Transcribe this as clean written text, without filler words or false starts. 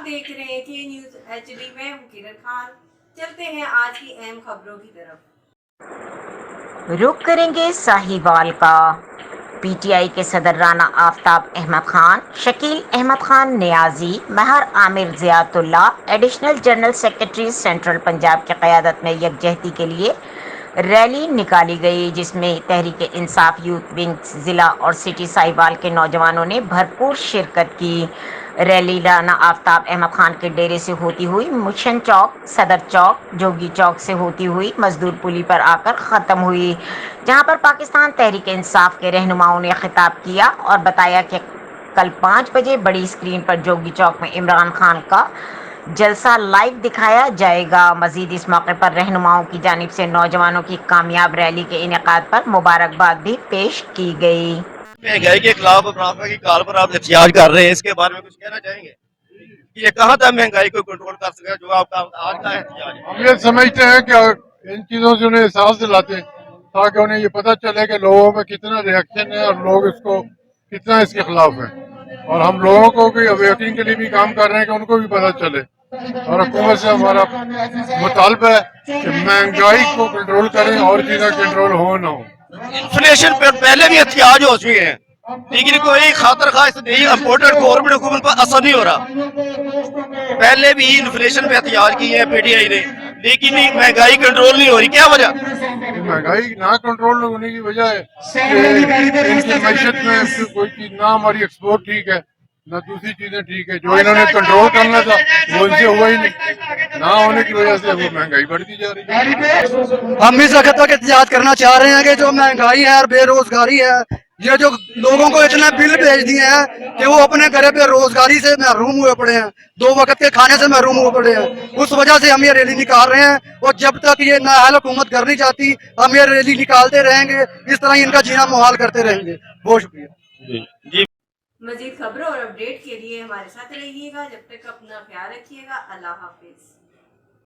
देख रहे हैं के न्यूज़ HD में हूं किरण खान। चलते हैं आज की अहम खबरों की तरफ। रुख करेंगे साहिवाल का। पीटीआई के सदर Rana Aftab Ahmed Khan, Shakeel Ahmed Khan Niazi, Mehar Aamir Ziaullah, additional general secretary central Punjab की क़यादत में यकजहती के लिए रैली निकाली गई, जिसमें तहरीक इंसाफ यूथ विंग ज़िला और सिटी साहिवाल के नौजवानों ने भरपूर शिरकत की। रैली राना आफ्ताब अहमद खान के डेरे से होती हुई मिशन चौक, सदर चौक, जोगी चौक से होती हुई मजदूर पुली पर आकर ख़त्म हुई, जहां पर पाकिस्तान तहरीक इंसाफ के रहनुमाओं ने खिताब किया और बताया कि कल 5 बजे बड़ी स्क्रीन पर जोगी चौक में इमरान खान का जलसा लाइव दिखाया जाएगा। मजीद इस मौके पर रहनुमाओं की जानिब से नौजवानों की कामयाब रैली के इनेकाद पर मुबारकबाद भी पेश की गई। महंगाई के खिलाफ मुनाफा की काल पर आप एहतियाज कर रहे हैं, इसके बारे में कुछ कहना चाहेंगे? ये कहाँ तक महंगाई को कंट्रोल कर सके जो आपका आज का एहतियाज है? हम ये समझते हैं कि इन चीजों से उन्हें एहसास दिलाते ताकि उन्हें ये पता चले कि लोगों में कितना रिएक्शन है और लोग इसको कितना इसके खिलाफ है, और हम लोगों को भी अवेयरिंग के लिए भी काम कर रहे हैं कि उनको भी पता चले। और हुकूमत से हमारा मुतालबा है कि महंगाई को कंट्रोल करें और चीजें कंट्रोल हो ना हो। इन्फ्लेशन पर पहले भी एहतियाज हो चुके हैं, लेकिन कोई खातर खास नहीं, इम्पोर्टेड गवर्नमेंट हुकूमत पर असर नहीं हो रहा। पहले भी इन्फ्लेशन पे एहतियाज किए हैं पीटीआई ने, लेकिन महंगाई कंट्रोल नहीं हो रही। क्या वजह? महंगाई ना कंट्रोल होने की वजह है कि इनकी मैशत में कोई चीज ना हमारी एक्सपोर्ट ठीक है ना दूसरी चीजें ठीक है। जो इन्होंने कंट्रोल करना था वो इनसे हुआ ही नहीं, ना होने की वजह से वो महंगाई बढ़ती जा रही है। हम इस वक्त तक एहतियात करना चाह रहे हैं कि जो महंगाई है और बेरोजगारी है, ये जो लोगों को इतने बिल भेज दिए हैं कि वो अपने घर पे रोजगारी से महरूम हुए पड़े हैं, 2 वक्त के खाने से महरूम हुए पड़े हैं। उस वजह से हम ये रैली निकाल रहे हैं और जब तक ये नाअहल हुकूमत कर नहीं चाहती हम ये रैली निकालते रहेंगे, इस तरह इनका जीना मुहाल करते रहेंगे। बहुत शुक्रिया। मजीद खबरों और अपडेट के लिए हमारे साथ रहिएगा। जब तक अपना ख्याल रखिएगा। अल्लाह हाफिज।